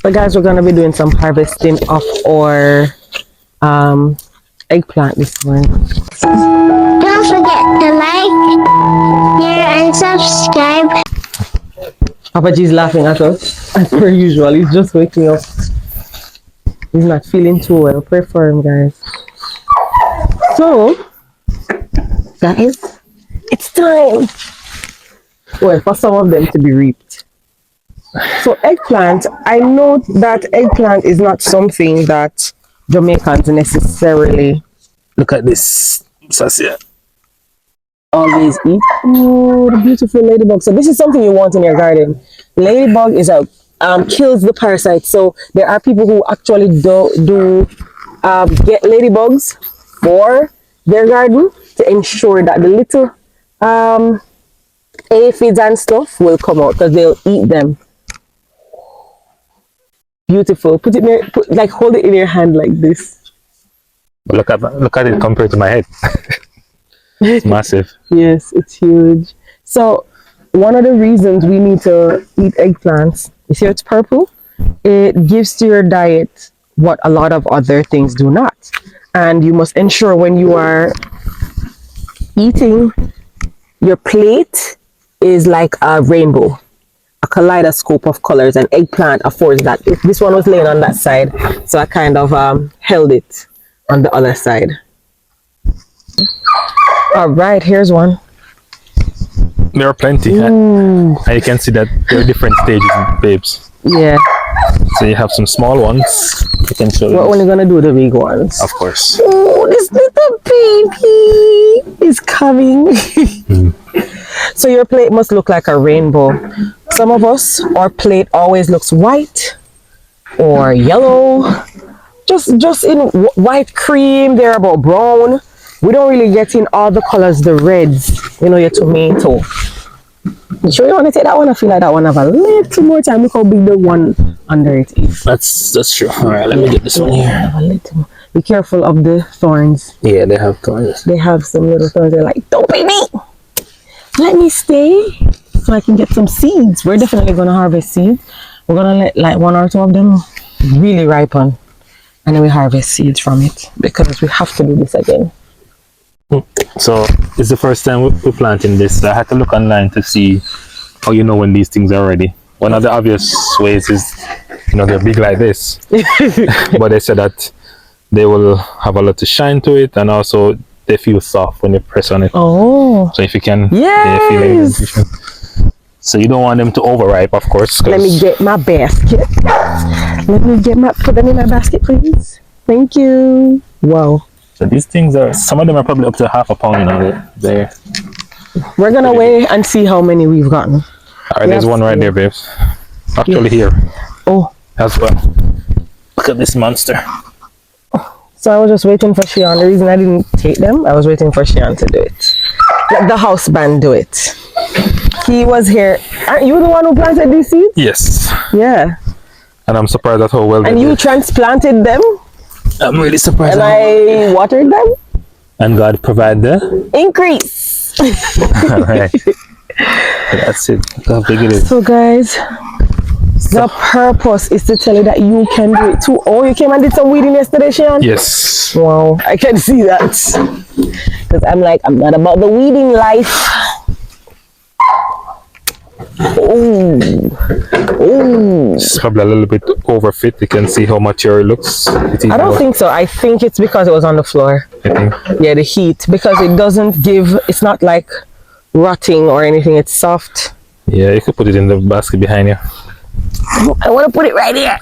But guys, we're gonna be doing some harvesting of our eggplant this morning. Don't forget to like, share, and subscribe. Papa G's laughing at us as per usual. He's just waking up. He's not feeling too well. Pray for him, guys. So, guys, it's time. Well, for some of them to be reaped. So eggplant, I know that eggplant is not something that Jamaicans necessarily Look at this. Sasia. always eat. Oh, the beautiful ladybug. So this is something you want in your garden. Ladybug is a kills the parasite. So there are people who actually do get ladybugs for their garden to ensure that the little aphids and stuff will come out because they'll eat them. Beautiful. Put it near, like hold it in your hand like this. Look at it compared to my head. It's massive. Yes, it's huge. So one of the reasons we need to eat eggplants, you see it's purple? It gives to your diet what a lot of other things do not. And you must ensure when you are eating, your plate is like a rainbow, a kaleidoscope of colors, and eggplant affords that. This one was laying on that side, so I kind of held it on the other side. All right, here's one. There are plenty. And you can see that there are different stages, babes. Yeah. So you have some small ones. I can show you. We're only gonna do the big ones. Of course. Oh, this little baby is coming. So your plate must look like a rainbow. Some of us, our plate always looks white or yellow. Just in white cream, they're about brown. We don't really get in all the colors, the reds, you know, your tomato. You sure you want to take that one? I feel like that one have a little more time. Look how big the one under it is. That's true. All right, let me get this one here. Have a little. Be careful of the thorns. Yeah, they have thorns. They have some little thorns. They're like, don't beat me. Let me stay so I can get some seeds. We're definitely going to harvest seeds. We're going to let like one or two of them really ripen. And then we harvest seeds from it because we have to do this again. So it's the first time we're planting this. I had to look online to see how you know when these things are ready. One of the obvious ways is, you know, they're big like this. But they said that they will have a lot of shine to it, and also they feel soft when you press on it. Oh. So if you can, yes. So you don't want them to overripe, of course. Let me get my basket. Put them in my basket, please. Thank you. Wow. So these things are, some of them are probably up to half a pound, you know, there. We're gonna weigh and see how many we've gotten. All right, there's one right there, babes. Actually here. Oh. As well. Look at this monster. So I was just waiting for Shion. The reason I didn't take them, I was waiting for Shion to do it. Let the house band do it. He was here. Aren't you the one who planted these seeds? Yes. Yeah. And I'm surprised at how well they And you did. transplanted them? I'm really surprised. And I watered them? And God provide the increase. all right. That's it. Look how big it is. So guys, the purpose is to tell you that you can do it too. Oh, you came and did some weeding yesterday, Shion? Yes. Wow, I can see that. Because I'm like, I'm not about the weeding life. Oh, It's probably a little bit overfit. You can see how mature it looks. I don't think so. I think it's because it was on the floor. I think. Yeah, the heat. Because it doesn't give, it's not like rotting or anything. It's soft. Yeah, you could put it in the basket behind you. I want to put it right here.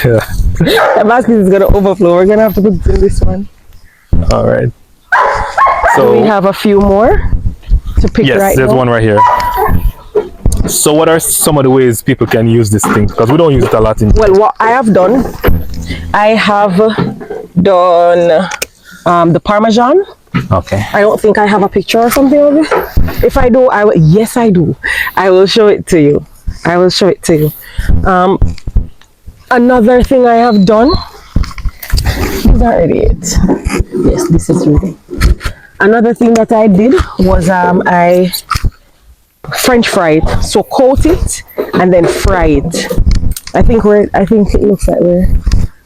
The basket is going to overflow. We're going to have to put it in this one. All right. So we have a few more to pick right now. Yes, there's one right here. So what are some of the ways people can use this thing? Because we don't use it a lot in... Well, what I have done, I have done the Parmesan. Okay. I don't think I have a picture or something of it. If I do, I will. Yes, I do. I will show it to you. I will show it to you. Another thing I have done. Is that already it? Yes, this is ready. Another thing that I did was I French fry it. So coat it and then fry it. I think it looks like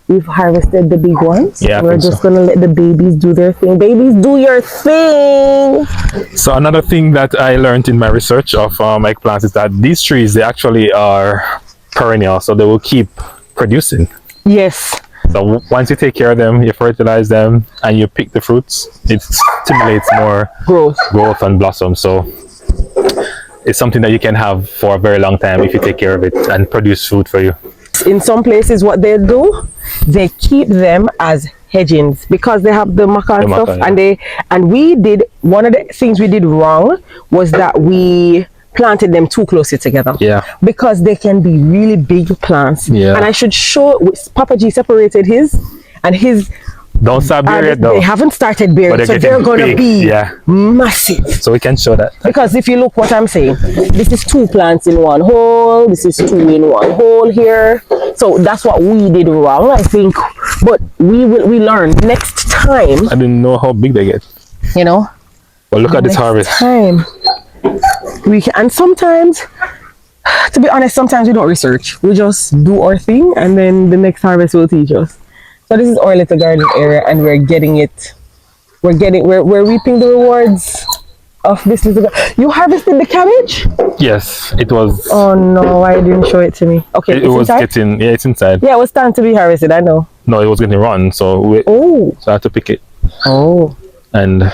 we've harvested the big ones. Yeah, I we're think just so. gonna let the babies do their thing. Babies, do your thing. So another thing that I learned in my research of eggplants is that these trees, they actually are perennial, so they will keep producing. Yes. So once you take care of them, you fertilize them, and you pick the fruits, it stimulates more growth and blossom. So it's something that you can have for a very long time if you take care of it and produce food for you. In some places, what they do, they keep them as hedgings because they have the maca and stuff, yeah. and we did one of the things we did wrong was that we planted them too closely together. Yeah. Because they can be really big plants. Yeah. And I should show Papa G separated his and his. Don't start bearing it though. They haven't started bearing, so they're gonna be massive. So we can show that. Because if you look what I'm saying, this is 2 plants in one hole, this is 2 in one hole here. So that's what we did wrong, I think. But we learn next time. I didn't know how big they get. You know? But look at this harvest. Time. And sometimes, to be honest, sometimes we don't research. We just do our thing and then the next harvest will teach us. So this is our little garden area and we're getting it. We're reaping the rewards of this little. You harvested the cabbage? Yes, it was. Oh no, why didn't show it to me? Okay, it was inside? it's inside. Yeah, it was time to be harvested, I know. No, it was getting run, so so I had to pick it. Oh. And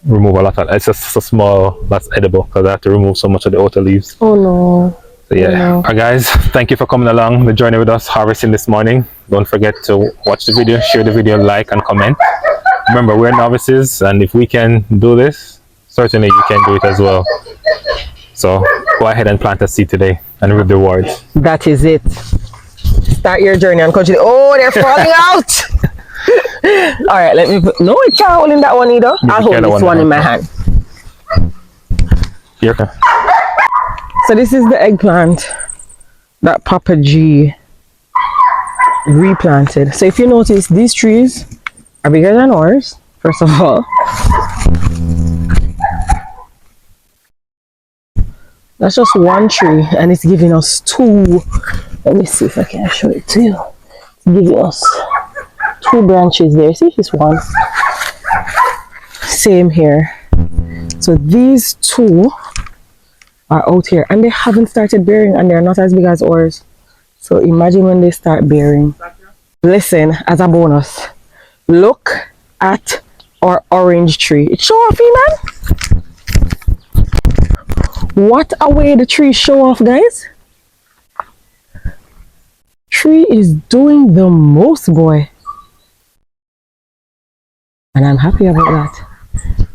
remove a lot of it's just a small that's edible because I have to remove so much of the outer leaves. Oh no. So yeah. Alright guys, thank you for coming along the journey with us harvesting this morning. Don't forget to watch the video, share the video, like and comment. Remember, we're novices, and if we can do this, certainly you can do it as well. So go ahead and plant a seed today and reap the rewards. That is it. Start your journey and continue. Oh, they're falling out. All right, let me put. No, it can't hold in that one either. I'll hold this one in my hand. Here. So this is the eggplant that Papa G replanted. So if you notice, these trees are bigger than ours, first of all. That's just one tree and it's giving us 2. Let me see if I can show it to you. It's giving us 2 branches there. See, this one. Same here. So these 2 are out here and they haven't started bearing and they're not as big as ours. So imagine when they start bearing. Listen, as a bonus, look at our orange tree. It's show off, man. What a way the trees show off, guys. Tree is doing the most, boy. And I'm happy about that.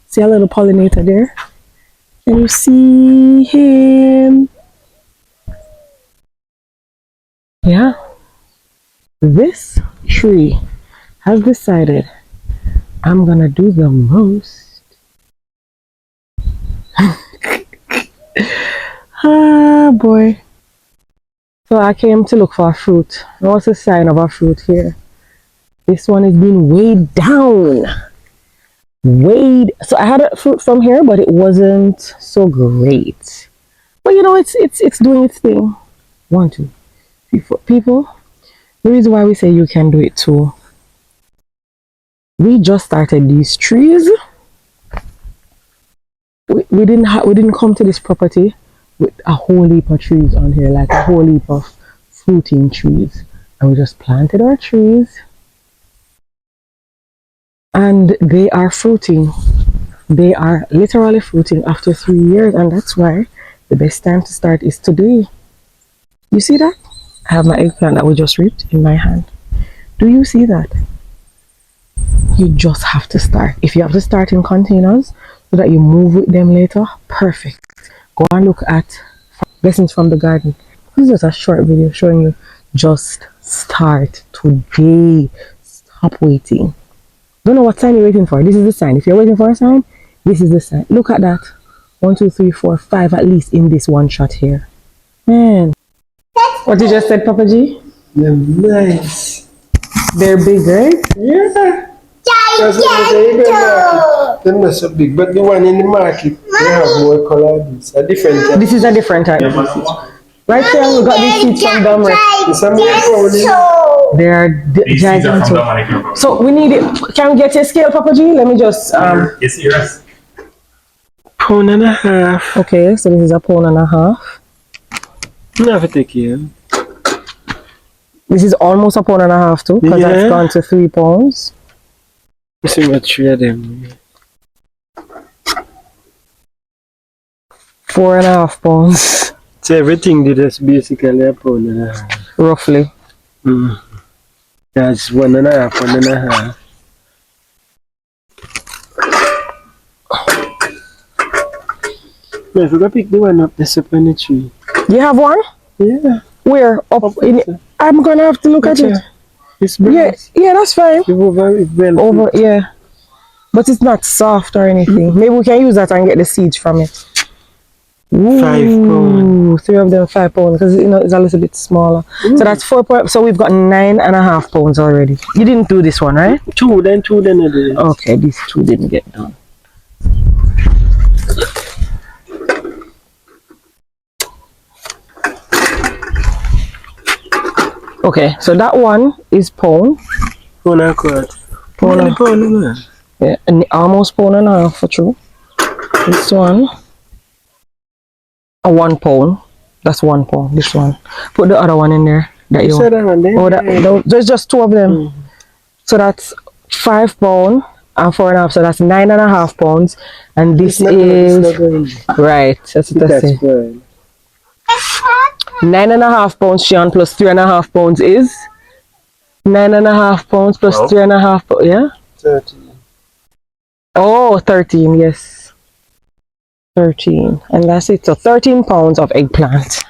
See a little pollinator there? Can you see him? Yeah. This tree has decided I'm gonna do the most. Ah, boy. So I came to look for a fruit. What's the sign of a fruit here? This one is being weighed down. So I had a fruit from here, but it wasn't so great. But you know, it's doing its thing. 1, 2, 3, 4. People, the reason why we say you can do it too. We just started these trees. We didn't come to this property with a whole heap of trees on here, like a whole heap of fruiting trees, and we just planted our trees. And they are fruiting. They are literally fruiting after 3 years, and that's why the best time to start is today. You see that? I have my eggplant that we just reaped in my hand. Do you see that? You just have to start. If you have to start in containers so that you move with them later, perfect. Go and look at Blessings from the Garden. This is just a short video showing you just start today. Stop waiting. Don't know what sign you're waiting for. This is the sign. If you're waiting for a sign, this is the sign. Look at that. 1, 2, 3, 4, 5 at least in this one shot here. Man. What you just said, Papa G? They're nice. They're big, right? Yeah. That's what they say. They're not so big, but the one in the market, they have more color. It's a different type. This is a different type. Right there, we got these seeds from Domric. It's a maple. They are gigantic. So we need it. Can we get a scale, Papa G? Let me just Yes, yes. Pound and a half. Okay, so this is a pound and a half. Never take you. This is almost a pound and a half too, because that's Yeah. gone to 3 pounds. You see what 3 of them. 4.5 pounds, So everything did is basically a pound and a half. roughly. That's 1.5, 1.5. No, if we go pick the one up, that's up on the tree. You have one? Yeah. Where? Up in it? I'm gonna have to look at it. It's Yeah, yeah, that's fine. over well. Over, yeah. But it's not soft or anything. Maybe we can use that and get the seeds from it. Ooh, 5 pounds. 3 of them 5 pounds because it's a little bit smaller. So that's 4 pounds. So we've got 9.5 pounds already. You didn't do this one, right? 2, then I did. Okay, these 2 didn't get done. Okay, so that one is pound. Pound and a quarter. Pound and- Pound, man. Yeah, and almost pound and a half for true. This one, a 1 pound. That's 1 pound. This one. Put the other one in there. That you You said that one there? Oh, there's just 2 of them. So that's 5 pound and 4.5. So that's 9.5 pounds. And this is right. That's what I say. fine. 9.5 pounds, Sean, plus 3.5 pounds is 9.5 pounds plus 3.5 pounds. Yeah. 30. Oh, 13, yes. 13. And that's it. So 13 pounds of eggplant.